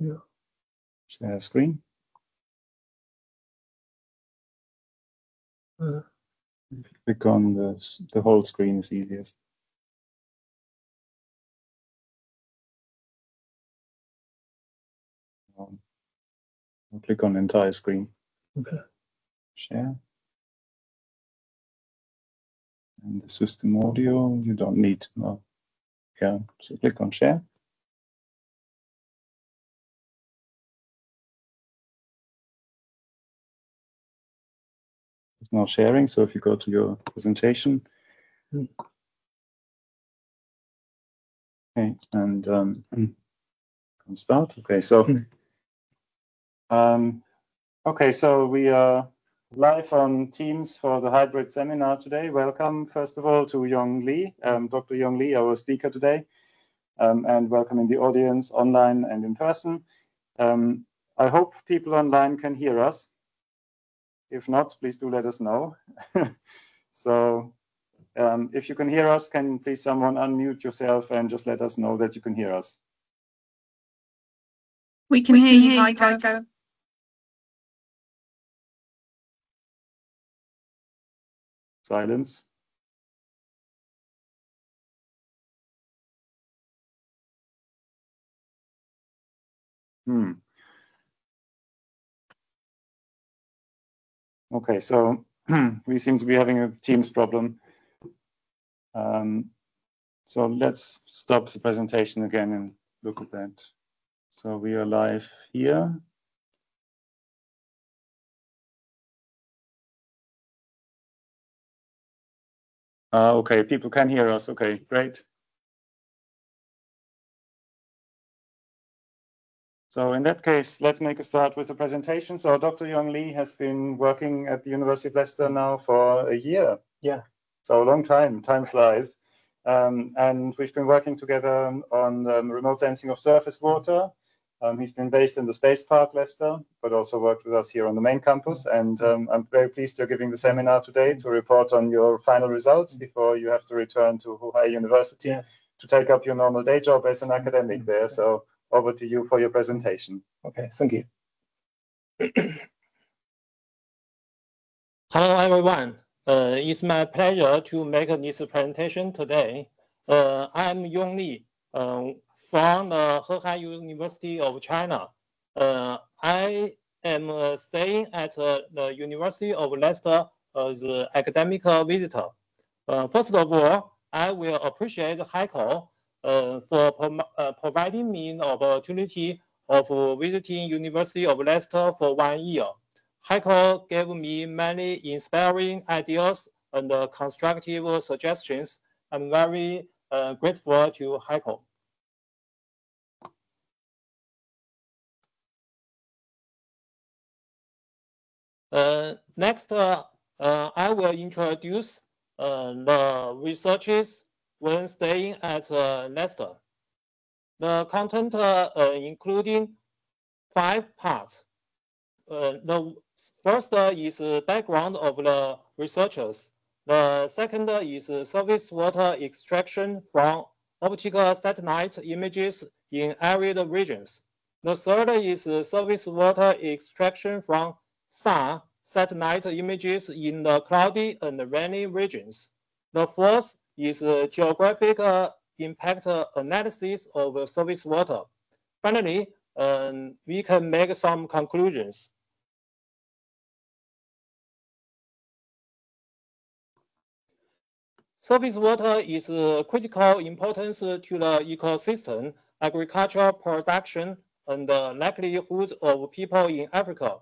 Yeah. Share screen. Click on the whole screen is easiest. I'll click on entire screen. Okay. Share. And the system audio, you don't need. Yeah, so click on share. It's now sharing, so if you go to your presentation. Okay, and can start. Okay, so okay, so we are live on Teams for the hybrid seminar today. Welcome, first of all, to Yong Li, Dr. Yong Li, our speaker today, and welcome in the audience online and in person. I hope people online can hear us. If not, please do let us know. So if you can hear us, can please someone unmute yourself and just let us know that you can hear us? We can hear you, Heiko. Silence. Okay, so we seem to be having a Teams problem. So let's stop the presentation again and look at that. So we are live here. Okay, people can hear us. Okay, great. So in that case, let's make a start with the presentation. So Dr. Yong Li has been working at the University of Leicester now for a year. Yeah. So a long time, time flies. And we've been working together on remote sensing of surface water. He's been based in the Space Park, Leicester, but also worked with us here on the main campus. And I'm very pleased you're giving the seminar today to report on your final results before you have to return to Huai University to take up your normal day job as an academic there. So over to you for your presentation. Okay, thank you. Hello, everyone. It's my pleasure to make this presentation today. I'm Yong Li from the Huai University of China. I am staying at the University of Leicester as an academic visitor. First of all, I will appreciate Heiko for providing me the opportunity of visiting University of Leicester for 1 year. Heiko gave me many inspiring ideas and constructive suggestions. I'm very grateful to Heiko. Next, I will introduce the researches when staying at Leicester. The content including 5 parts. The first is background of the researchers. The second is surface water extraction from optical satellite images in arid regions. The third is surface water extraction from SAR satellite images in the cloudy and rainy regions. The fourth is geographic impact analysis of surface water. Finally, we can make some conclusions. Surface water is critical importance to the ecosystem, agricultural production, and the livelihood of people in Africa.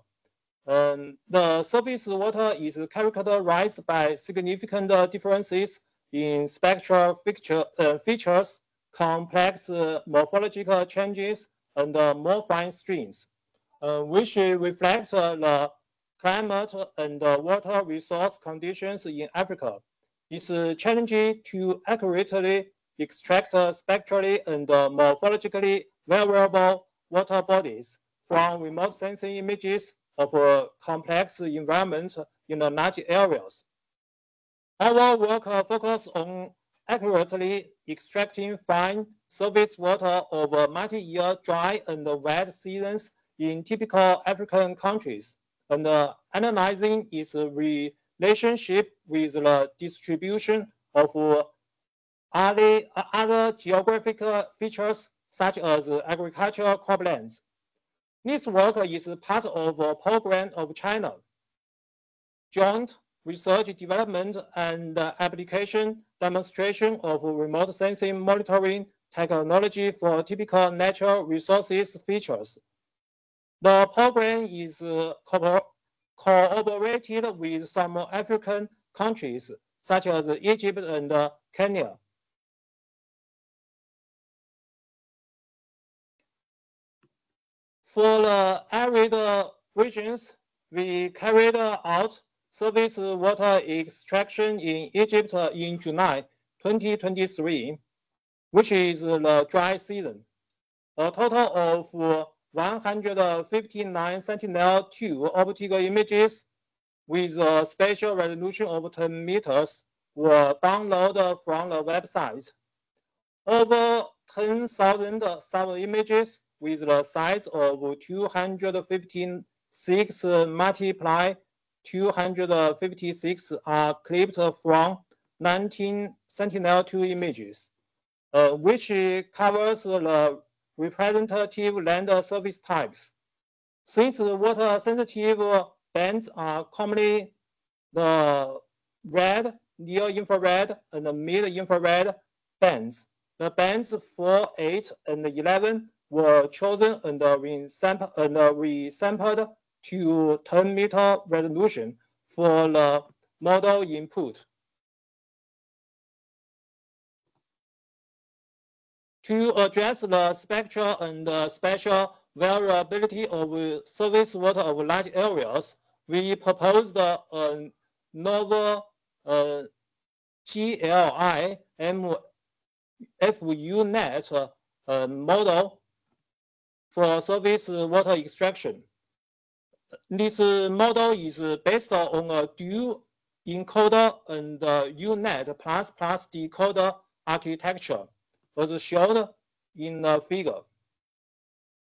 The surface water is characterized by significant differences in spectral features, complex morphological changes, and morphine streams, which reflect the climate and water resource conditions in Africa. It's challenging to accurately extract spectrally and morphologically variable water bodies from remote sensing images of complex environments in the large areas. Our work focuses on accurately extracting fine surface water over multi-year dry and wet seasons in typical African countries, and analyzing its relationship with the distribution of other geographic features such as agricultural croplands. This work is part of a program of China, Joint Research Development and Application Demonstration of Remote Sensing Monitoring Technology for Typical Natural Resources Features. The program is cooperated with some African countries such as Egypt and Kenya. For the arid regions, we carried out surface water extraction in Egypt in July 2023, which is the dry season. A total of 159 Sentinel-2 optical images with a spatial resolution of 10 meters were downloaded from the website. Over 10,000 sub-images with the size of 256 multiply 256 are clipped from 19 Sentinel-2 images, which covers the representative land surface types. Since the water-sensitive bands are commonly the red, near-infrared, and mid-infrared bands, the bands 4, 8, and 11 were chosen and resampled to 10-meter resolution for the model input. To address the spectral and spatial variability of surface water of large areas, we proposed a novel GLI FUNet model for surface water extraction. This model is based on a dual encoder and UNet++ decoder architecture, as shown in the figure.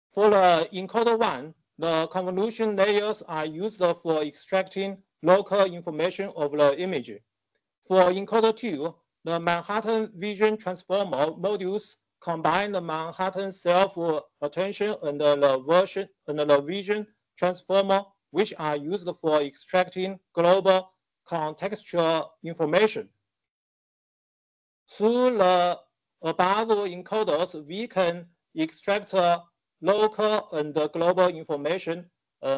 For the encoder 1, the convolution layers are used for extracting local information of the image. For encoder 2, the Manhattan Vision Transformer modules combine the Manhattan self-attention and the Vision Transformer, which are used for extracting global contextual information. Through the above encoders, we can extract local and global information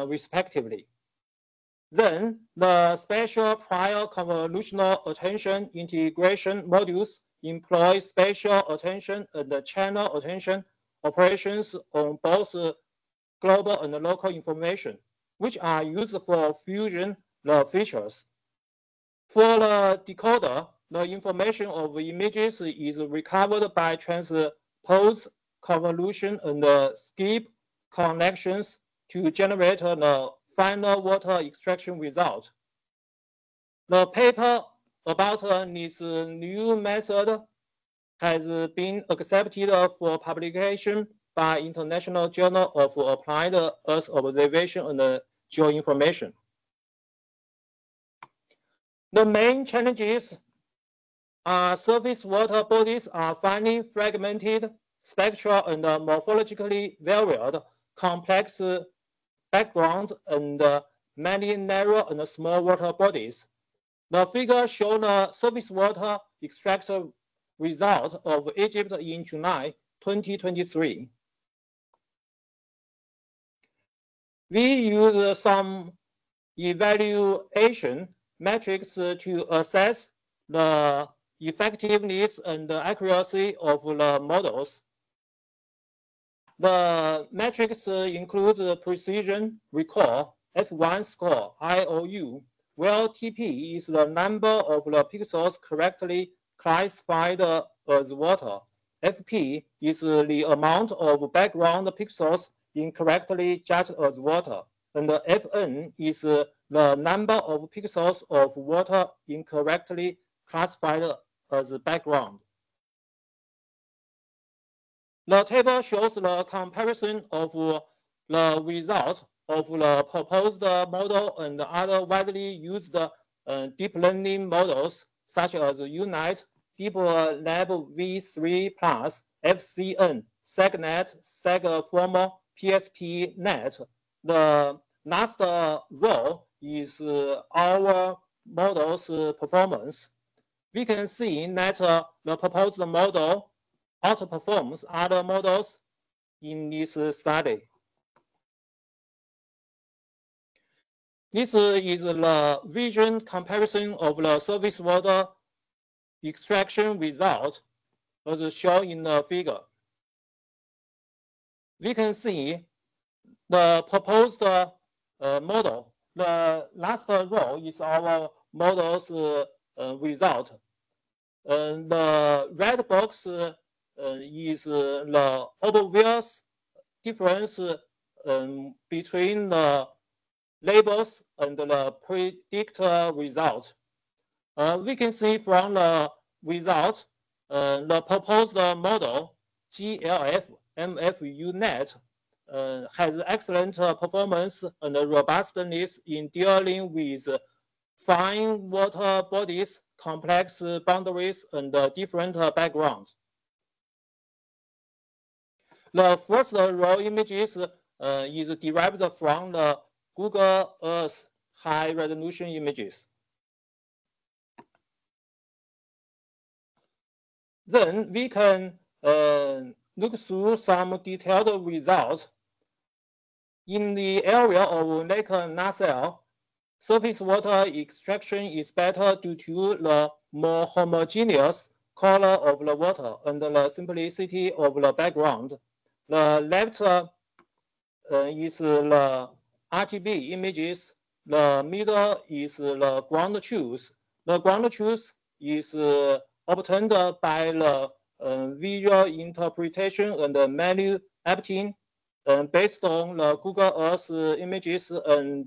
respectively. Then, the spatial prior convolutional attention integration modules employ spatial attention and channel attention operations on both global and local information, which are used for fusion the features. For the decoder, the information of images is recovered by transpose convolution and skip connections to generate the final water extraction result. The paper about this new method has been accepted for publication by International Journal of Applied Earth Observation and Geoinformation. The main challenges are surface water bodies are finely fragmented, spectral and morphologically varied, complex backgrounds, and many narrow and small water bodies. The figure shows the surface water extraction result of Egypt in July 2023. We use some evaluation metrics to assess the effectiveness and accuracy of the models. The metrics include precision recall, F1 score, IOU, where TP is the number of the pixels correctly classified as water. FP is the amount of background pixels incorrectly judged as water. And the Fn is the number of pixels of water incorrectly classified as background. The table shows the comparison of the result of the proposed model and other widely used deep learning models, such as UNITE, DeepLab v3+, FCN, SegNet, SegFormal, PSPNet. The last row is our model's performance. We can see that the proposed model outperforms other models in this study. This is the vision comparison of the surface water extraction result as shown in the figure. We can see the proposed model. The last row is our model's result. The red box is the obvious difference between the labels and the predicted result. We can see from the result, the proposed model GLF MFUNet has excellent performance and robustness in dealing with fine water bodies, complex boundaries, and different backgrounds. The first row images is derived from the Google Earth high resolution images. Then we can look through some detailed results. In the area of Lake Nassau, surface water extraction is better due to the more homogeneous color of the water and the simplicity of the background. The left is the RGB images. The middle is the ground truth. The ground truth is obtained by the visual interpretation and manual editing based on the Google Earth images and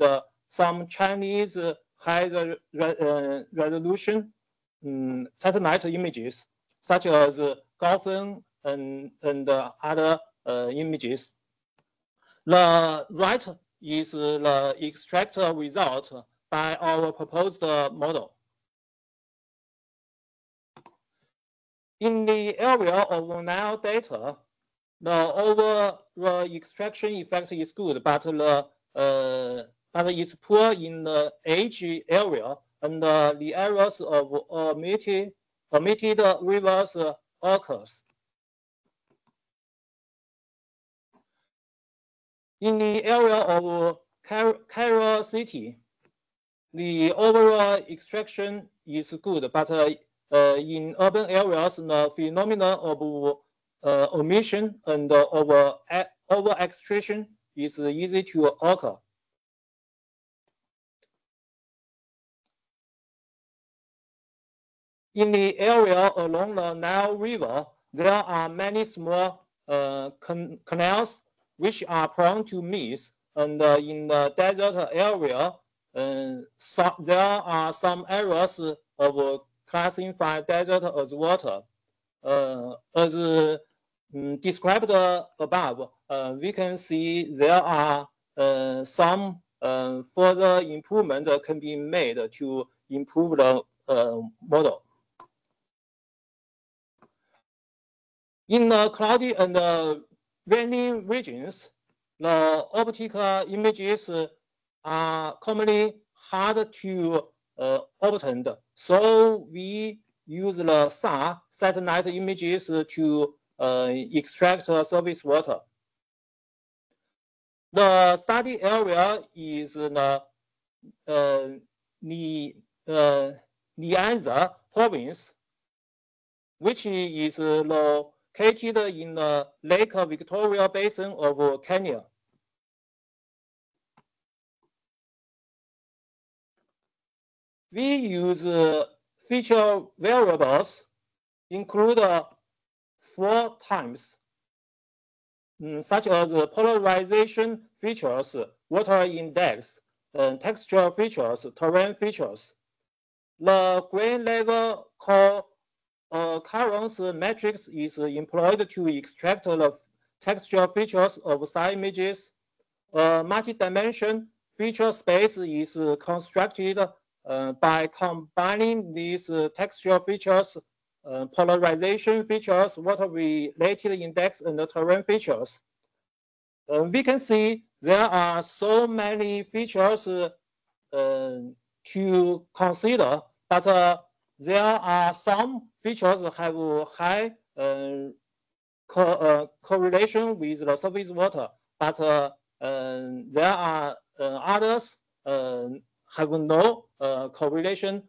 some Chinese high resolution satellite images, such as Gaofen and other images. The right is the extract result by our proposed model. In the area of Nile Delta, the overall extraction effect is good, but it's poor in the edge area, and the areas of omitted rivers occurs. In the area of Cairo City, the overall extraction is good, but in urban areas, the phenomenon of omission and over extraction is easy to occur. In the area along the Nile River, there are many small canals which are prone to miss, and in the desert area, there are some areas of classified desert as water. As described above, we can see there are some further improvement that can be made to improve the model. In the cloudy and raining regions, the optical images are commonly hard to obtain. So we use the SAR satellite images to extract surface water. The study area is the Nyanza province, which is located in the Lake Victoria Basin of Kenya. We use feature variables include 4 times, such as polarization features, water index, texture features, terrain features. The grain level occurrence matrix is employed to extract the textual features of psi images. Multi-dimension feature space is constructed by combining these textual features, polarization features, water-related index, and terrain features. We can see there are so many features to consider, but there are some features have high correlation with the surface water, but there are others have no correlation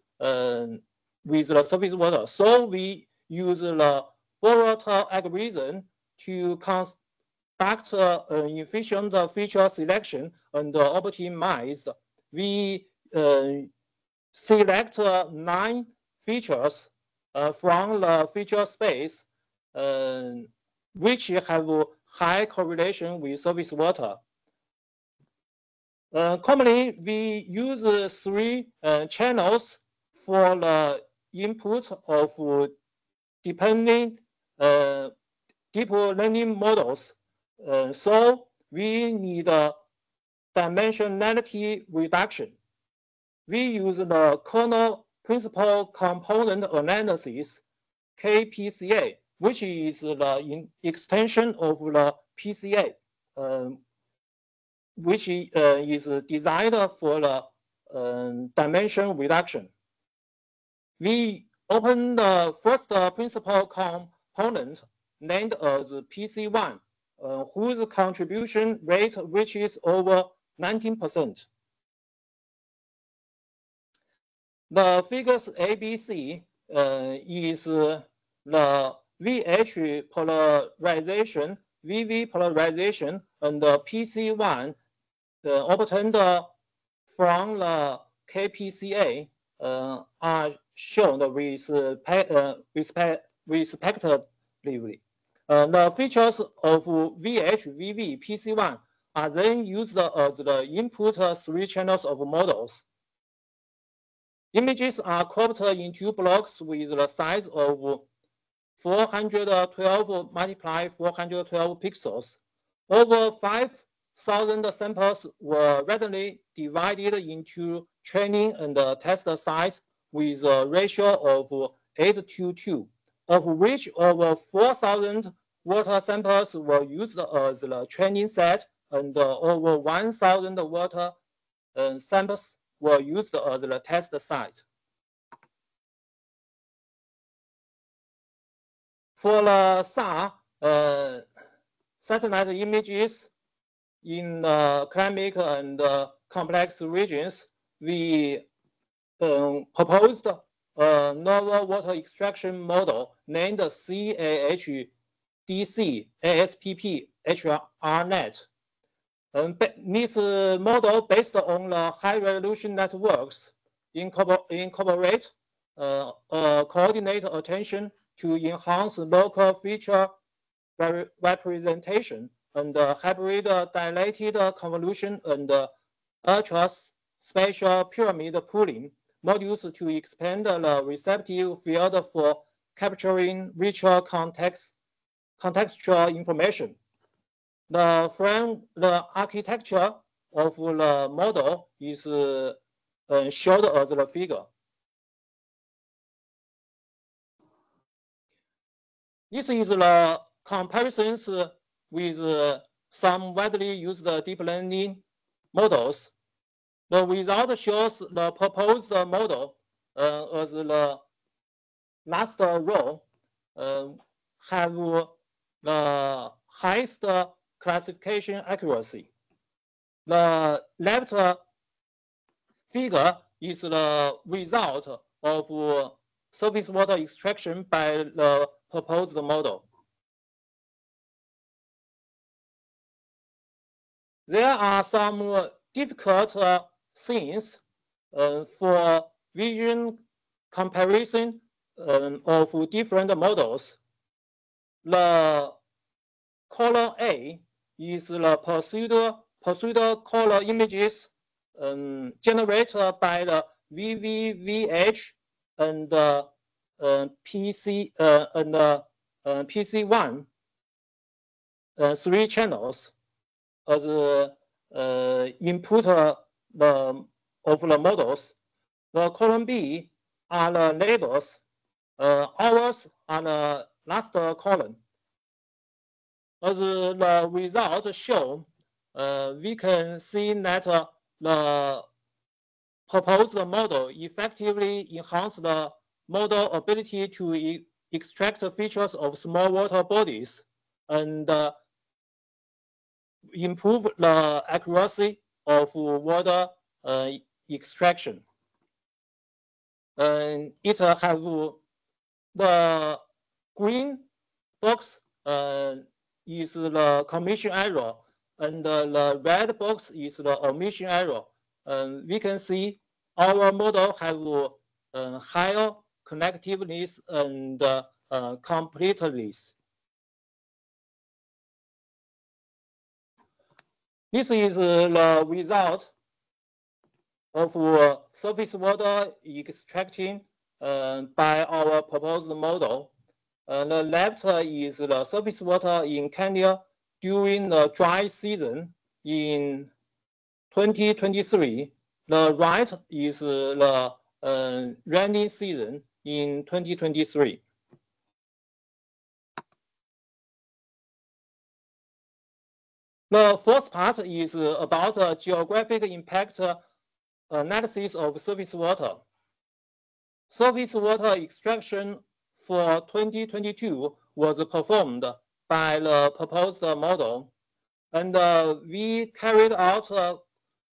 with the surface water. So we use the Boruta algorithm to conduct an efficient feature selection and optimize. We select 9 features from the feature space which have high correlation with surface water. Commonly, we use 3 channels for the input of depending deep learning models. So we need a dimensionality reduction. We use the kernel principal component analysis, KPCA, which is the extension of the PCA, which is designed for the dimension reduction. We open the first principal component named as PC1, whose contribution rate reaches over 19%. The figures ABC is the VH polarization, VV polarization, and the PC1 obtained from the KPCA are shown respectively. The features of VH, VV, PC1 are then used as the input 3 channels of models. Images are cropped into blocks with the size of 412 multiply 412 pixels. Over 5,000 samples were randomly divided into training and test size with a ratio of 8:2, of which over 4,000 water samples were used as the training set and over 1,000 water samples were used as the test site. For the SAR satellite images in climate and complex regions, we proposed a novel water extraction model named CAHDC ASPP HRNet. This model, based on the high-resolution networks, incorporate coordinate attention to enhance local feature representation and hybrid dilated convolution and ultra-spatial pyramid pooling modules to expand the receptive field for capturing richer contextual information. The architecture of the model is shown as the figure. This is the comparisons with some widely used deep learning models. The result shows the proposed model as the last row have the highest classification accuracy. The left figure is the result of surface water extraction by the proposed model. There are some difficult things for vision comparison of different models. The column A is the pseudo color images generated by the VVVH and PC and PC1 3 channels as input of the models. The column B are the labels. Hours are the last column. As the results show, we can see that the proposed model effectively enhances the model ability to extract features of small water bodies and improve the accuracy of water extraction. And it have the green box is the commission error, and the red box is the omission error. We can see our model have higher connectiveness and completeness. This is the result of surface water extracting by our proposed model. The left is the surface water in Kenya during the dry season in 2023. The right is the rainy season in 2023. The fourth part is about geographic impact analysis of surface water. Surface water extraction for 2022 was performed by the proposed model, and we carried out a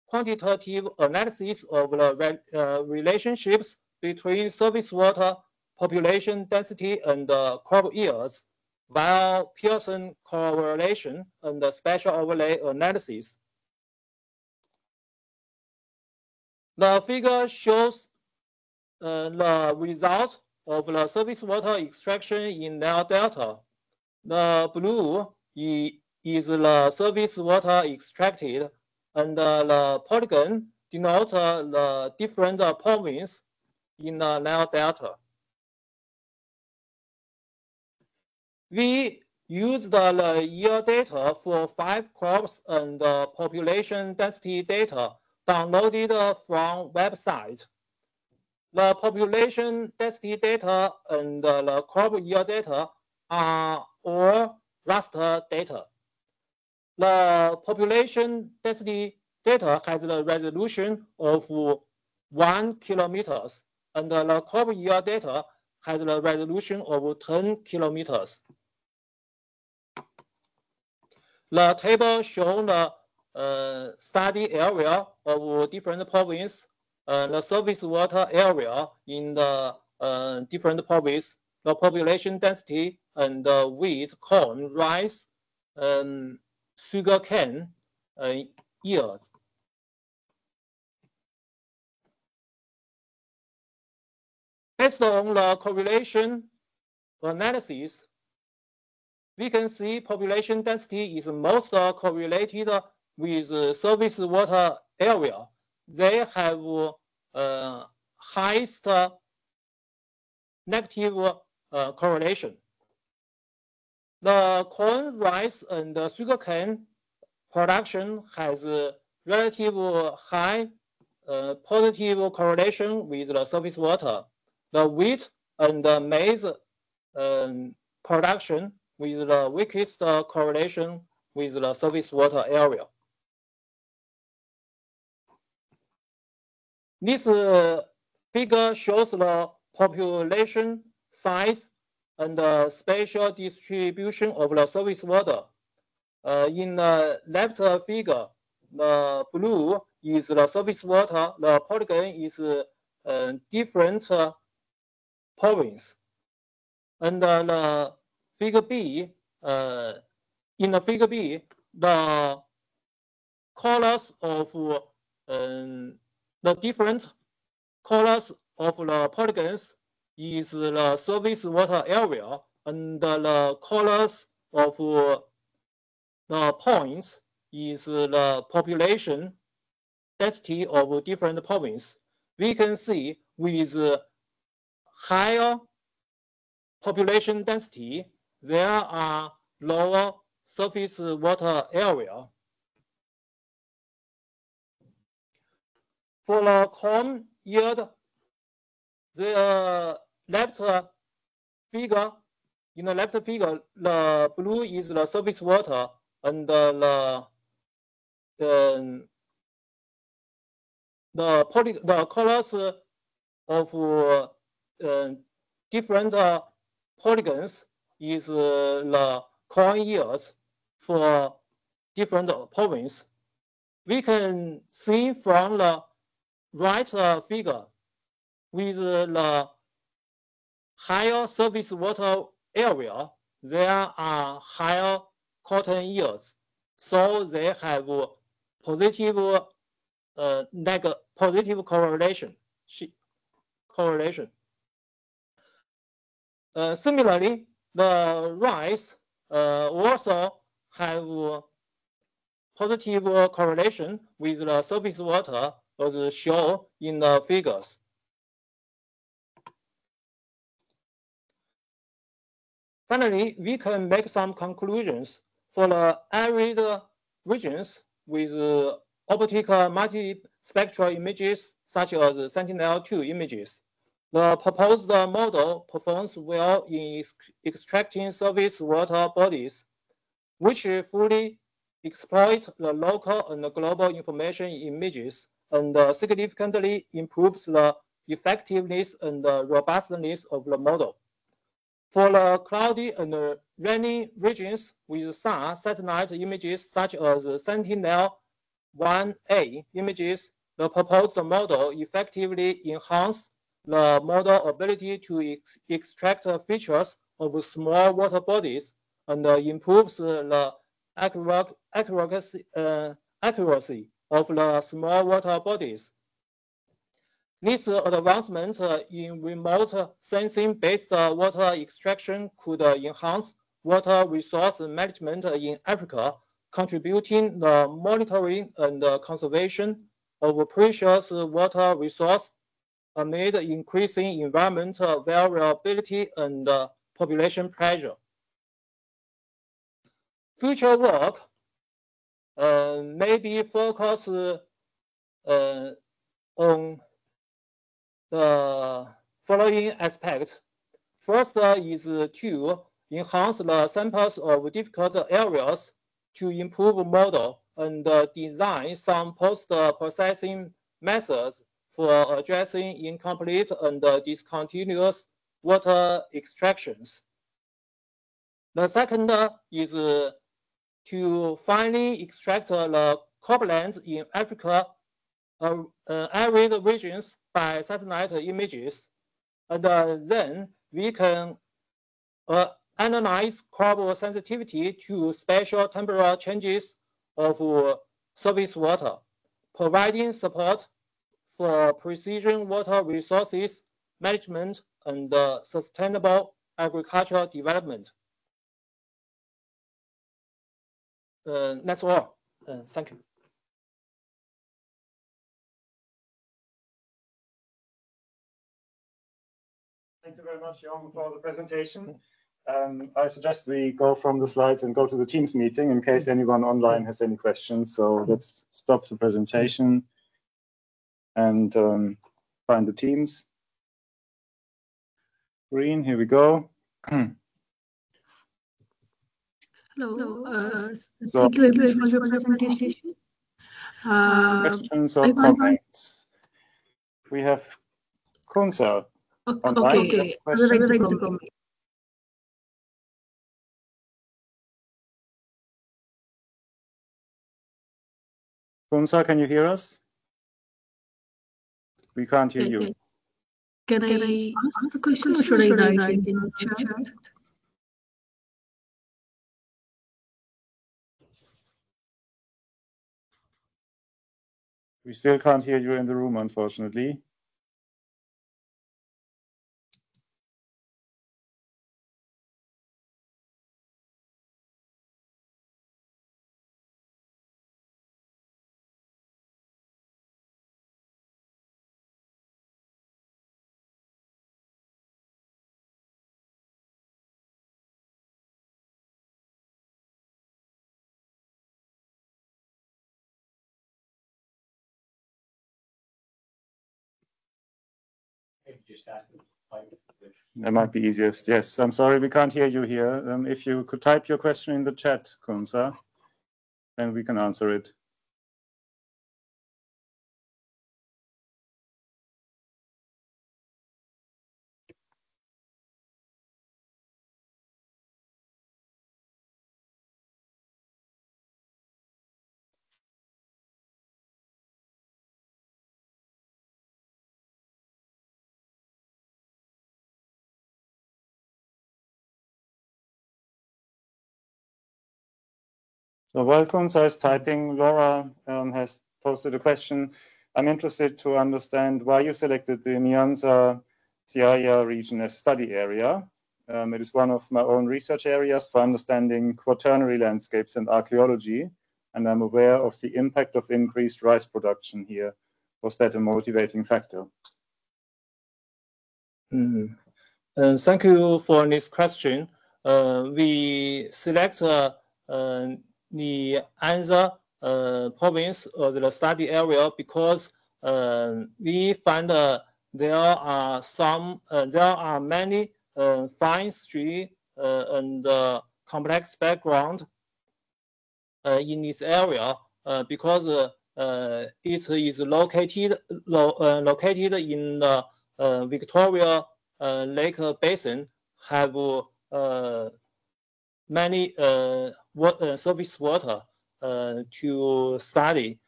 quantitative analysis of the relationships between surface water population density and crop yields via Pearson correlation and spatial overlay analysis. The figure shows the result of the surface water extraction in Nile Delta. The blue is the surface water extracted, and the polygon denotes the different provinces in the Nile Delta. We used the year data for 5 crops and population density data downloaded from website. The population density data and the crop year data are all raster data. The population density data has the resolution of 1 kilometers, and the crop year data has the resolution of 10 kilometers. The table shows the study area of different provinces, the surface water area in the different provinces, the population density, and wheat, corn, rice, sugarcane yields. Based on the correlation analysis, we can see population density is most correlated with surface water area. They have highest negative correlation. The corn, rice, and sugarcane production has relative high positive correlation with the surface water. The wheat and the maize production with the weakest correlation with the surface water area. This figure shows the population size and the spatial distribution of the surface water. In the left figure, the blue is the surface water, the polygon is different province. And the figure B, in the figure B, the colors of the different colors of the polygons is the surface water area, and the colors of the points is the population density of different provinces. We can see with higher population density, there are lower surface water area. For the corn yield, the left figure, in the left figure, the blue is the surface water, and the colors of different polygons is the corn yields for different provinces. We can see from the right figure with the higher surface water area, there are higher cotton yields, so they have positive positive correlation. Similarly, the rice also have positive correlation with the surface water as shown in the figures. Finally, we can make some conclusions for the arid regions with optical multispectral images such as Sentinel-2 images. The proposed model performs well in extracting surface water bodies, which fully exploit the local and global information images and significantly improves the effectiveness and robustness of the model. For the cloudy and rainy regions with some satellite images such as Sentinel-1A images, the proposed model effectively enhances the model ability to extract features of small water bodies and improves the accuracy of the small water bodies. This advancement in remote sensing-based water extraction could enhance water resource management in Africa, contributing the monitoring and conservation of precious water resource amid increasing environmental variability and population pressure. Future work may be focused on the following aspects. First is to enhance the samples of difficult areas to improve model and design some post-processing methods for addressing incomplete and discontinuous water extractions. The second is to finally extract the croplands in Africa arid regions by satellite images, and then we can analyze crop sensitivity to spatial temporal changes of surface water, providing support for precision water resources management and sustainable agricultural development. That's all. Thank you. Thank you very much, Jon, for the presentation. I suggest we go from the slides and go to the Teams meeting in case anyone online has any questions. So let's stop the presentation and find the Teams. Green, here we go. Hello. Thank you very much for your presentation. Questions or comments? We have Kunsa. Okay. I would like to comment. Kunsa, can you hear us? We can't hear you. Can I ask the question or should I write it in the chat? We still can't hear you in the room, unfortunately. That might be easiest. Yes, I'm sorry, we can't hear you here. If you could type your question in the chat, Kunsa, then we can answer it. So while Kunsa is typing, Laura has posted a question. I'm interested to understand why you selected the Nyanza Siaya region as study area. It is one of my own research areas for understanding quaternary landscapes and archaeology, and I'm aware of the impact of increased rice production here. Was that a motivating factor? Thank you for this question. We select the Anza province as the study area because we find there are many fine history and complex background in this area because it is located in the Victoria Lake Basin, have many surface water to study,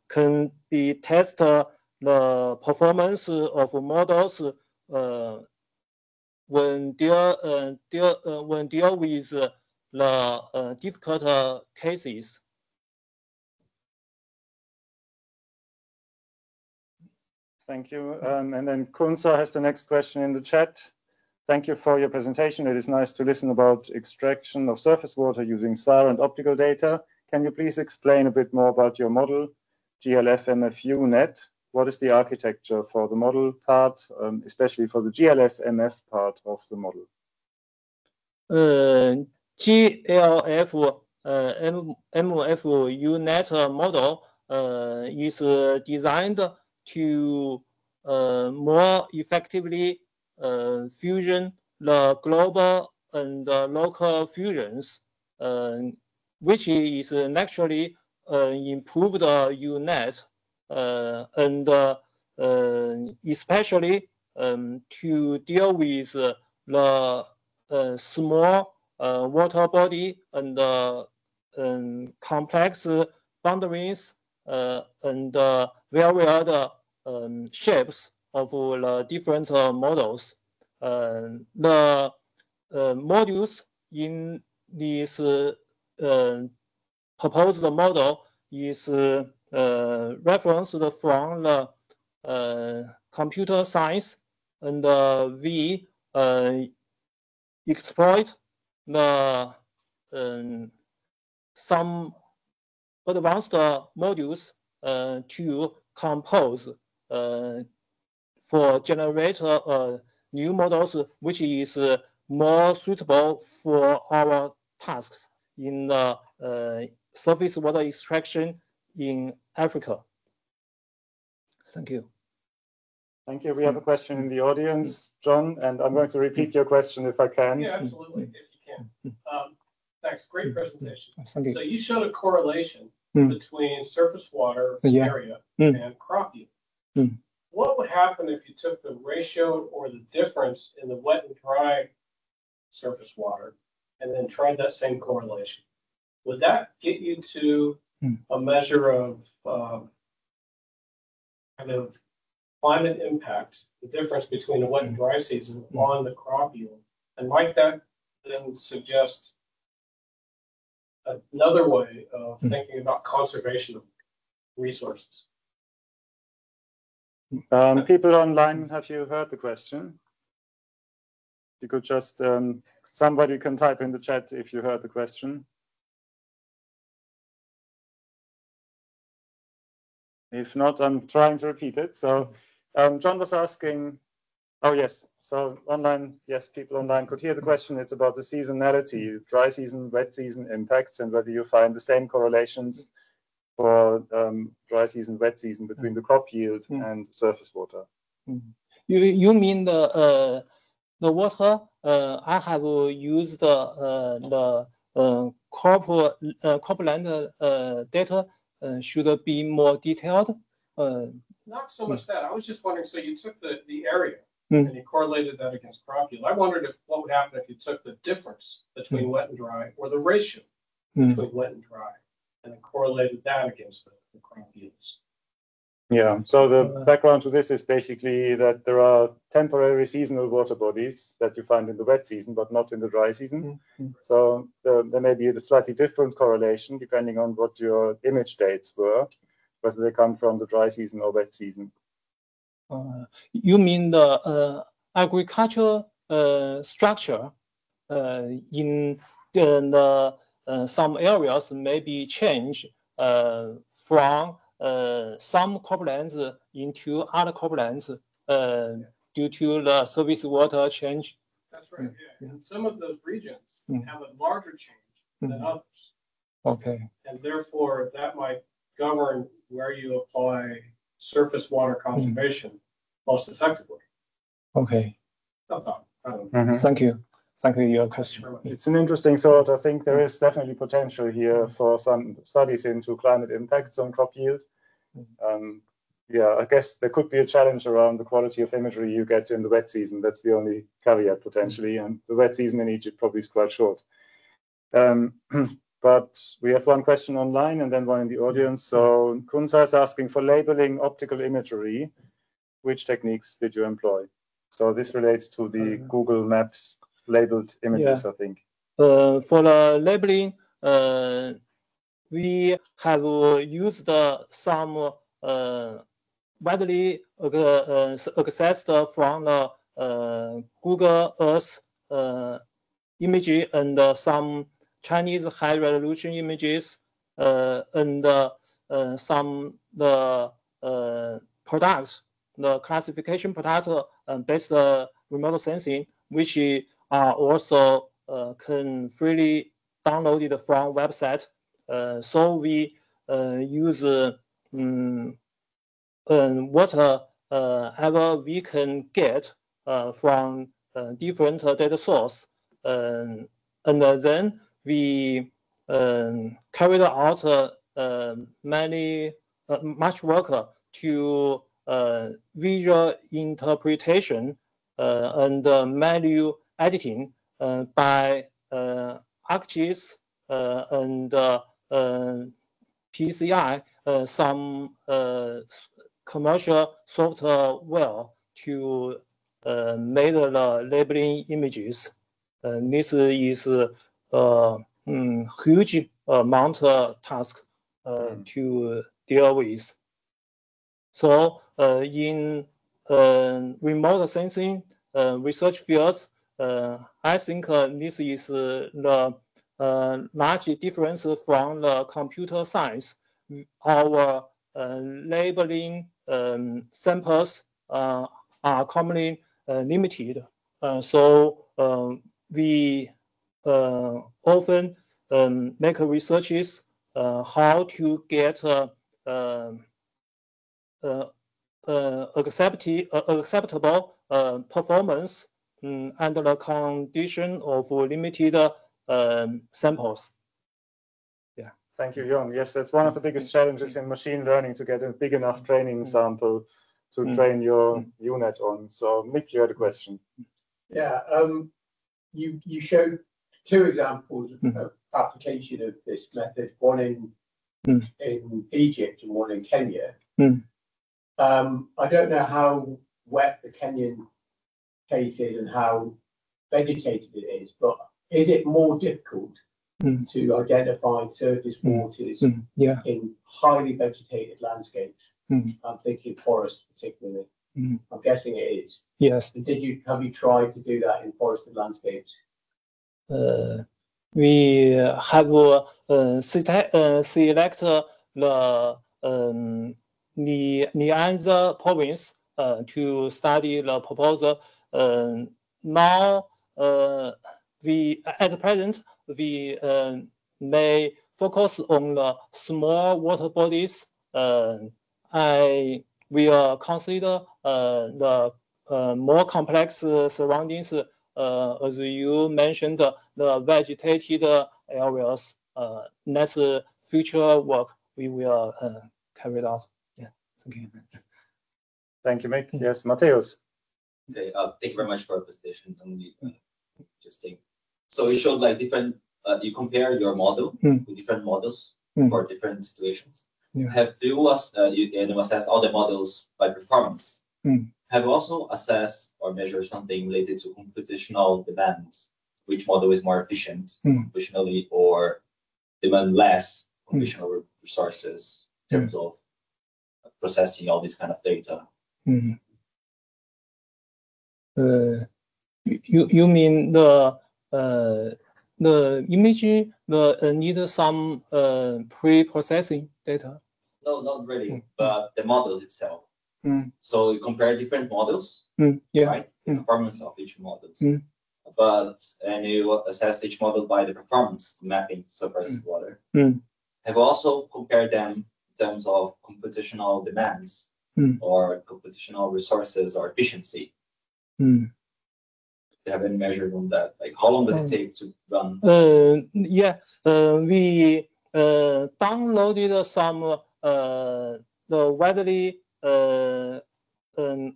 can be test the performance of models when deal with the difficult cases. Thank you. And then Kunsa has the next question in the chat. Thank you for your presentation. It is nice to listen about extraction of surface water using SAR and optical data. Can you please explain a bit more about your model, GLF-MFU-NET? What is the architecture for the model part, especially for the GLF-MF part of the model? GLF-MFU-NET model is designed to more effectively fusion the global and local fusions, which is naturally improved UNet, and especially to deal with the small water body and complex boundaries and varied shapes of the different models. The modules in this proposed model is referenced from the computer science, and we exploit the some advanced modules to compose for generate new models, which is more suitable for our tasks in the surface water extraction in Africa. Thank you. Thank you. We have a question in the audience, John, and I'm going to repeat your question if I can. Yeah, absolutely, if you can. Thanks, great presentation. Thank you. So you showed a correlation between surface water area and crop yield. What would happen if you took the ratio or the difference in the wet and dry surface water and then tried that same correlation? Would that get you to a measure of kind of climate impact, the difference between the wet and dry season on the crop yield? And might that then suggest another way of thinking about conservation of resources? People online, have you heard the question? You could just, somebody can type in the chat if you heard the question. If not, I'm trying to repeat it. So John was asking, oh yes, so online, yes, people online could hear the question. It's about the seasonality, dry season, wet season impacts, and whether you find the same correlations for dry season, wet season between the crop yield and surface water. You mean the water? I have used the cropland data. Should be more detailed. Not so much that. I was just wondering. So you took the area and you correlated that against crop yield. I wondered what would happen if you took the difference between wet and dry, or the ratio between wet and dry, and then correlated that against the crop yields. Yeah, so the background to this is basically that there are temporary seasonal water bodies that you find in the wet season, but not in the dry season. So there may be a slightly different correlation depending on what your image dates were, whether they come from the dry season or wet season. You mean the agriculture structure in the some areas may be changed from some croplands into other croplands due to the surface water change. That's right. Yeah. And some of those regions have a larger change than others. Okay. And therefore, that might govern where you apply surface water conservation most effectively. Okay. Thank you. Thank you for your question. It's an interesting thought. I think there is definitely potential here for some studies into climate impacts on crop yield. Yeah, I guess there could be a challenge around the quality of imagery you get in the wet season. That's the only caveat potentially. And the wet season in Egypt probably is quite short. But we have one question online and then one in the audience. So Kunza is asking, for labeling optical imagery, which techniques did you employ? So this relates to the Google Maps labeled images, I think. For the labeling, we have used some widely accessed from the Google Earth image and some Chinese high-resolution images and some the products, the classification product based remote sensing, which are also can freely downloaded from website. So we use whatever we can get from different data source, and then we carried out much work to visual interpretation and manual editing by ArcGIS and PCI, some commercial software to make the labeling images. This is a huge amount of task to deal with. So in remote sensing research fields, I think this is the large difference from the computer science. Our labeling samples are commonly limited. So we often make researches how to get acceptable performance under the condition of limited samples. Yeah. Thank you, Jon. Yes, that's one of the biggest challenges in machine learning, to get a big enough training sample to train your UNet on. So, Mick, you had a question. Yeah, you showed two examples of application of this method, one in Egypt and one in Kenya. I don't know how wet the Kenyan case is and how vegetated it is, but is it more difficult to identify surface waters in highly vegetated landscapes? I'm thinking forest particularly. I'm guessing it is. Yes. And have you tried to do that in forested landscapes? We have select the Nyanza province to study the proposal. Now, we at present we may focus on the small water bodies. I will consider the more complex surroundings, as you mentioned, the vegetated areas. That's future work we will carry out. Yeah, thank you. Thank you, Mick. Yes, Mateusz. Okay, thank you very much for the presentation. Interesting. So you showed like different. You compare your model with different models for different situations. Yeah. Have you assessed all the models by performance? Have you also assessed or measured something related to computational demands? Which model is more efficient computationally or demand less computational resources in terms of processing all this kind of data? You mean the image need some pre-processing data? No, not really, but the models itself. So you compare different models, right? The performance of each model. And you assess each model by the performance mapping surface water. Have you also compared them in terms of computational demands or computational resources or efficiency? They haven't measured on that. Like how long does it take to run? Yeah, we downloaded some the widely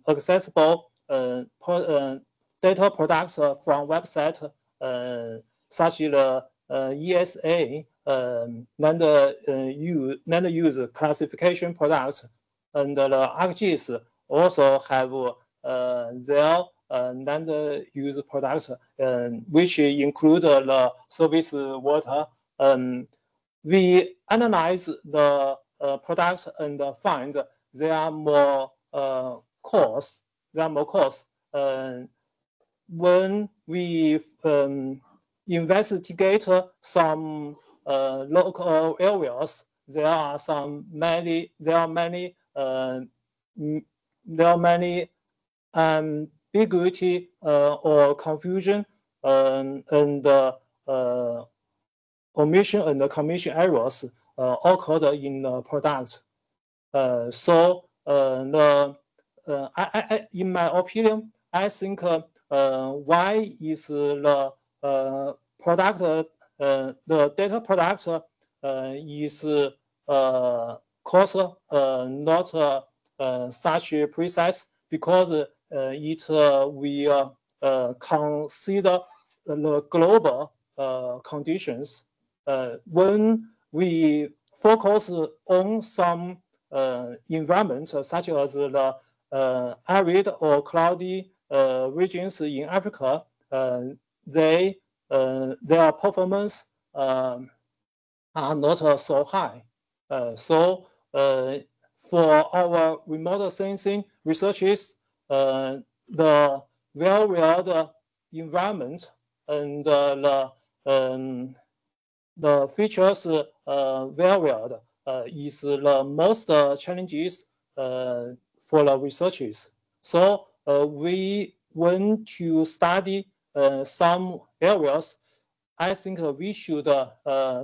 accessible data products from websites such as ESA, land use classification products, and the ArcGIS also have their land use products, which include the surface water. We analyze the products and find there are more costs. When we investigate some local areas, there are many ambiguity or confusion and omission and commission errors occurred in the product. In my opinion, I think why is the product, the data product is cost not such precise, because it will consider the global conditions. When we focus on some environments such as the arid or cloudy regions in Africa, their performance are not so high. For our remote sensing researches, the real-world environment and the features real-world is the most challenges for the researchers. So we want to study some areas. I think we should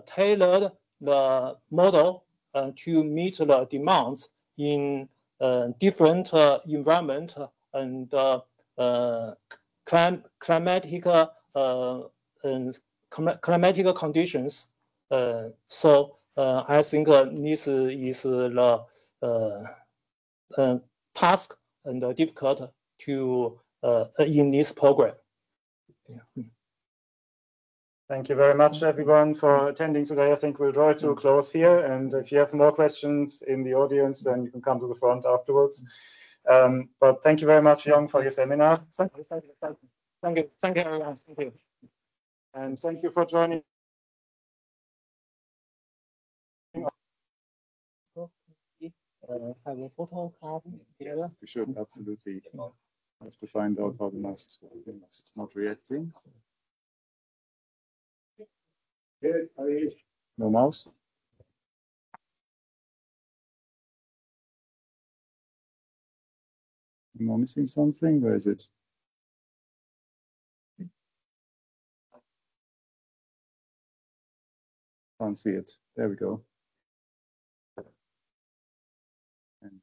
tailor the model to meet the demands in different environment and climatic conditions. I think this is the task and difficult to in this program. Yeah. Thank you very much, everyone, for attending today. I think we'll draw it to a close here. And if you have more questions in the audience, then you can come to the front afterwards. But thank you very much, Young, for your seminar. Thank you, everyone. Thank you. And thank you for joining. Have a photo card together? We should absolutely have to find out how the mouse is working. It's not reacting. No mouse. Am I missing something? Where is it? Can't see it. There we go. And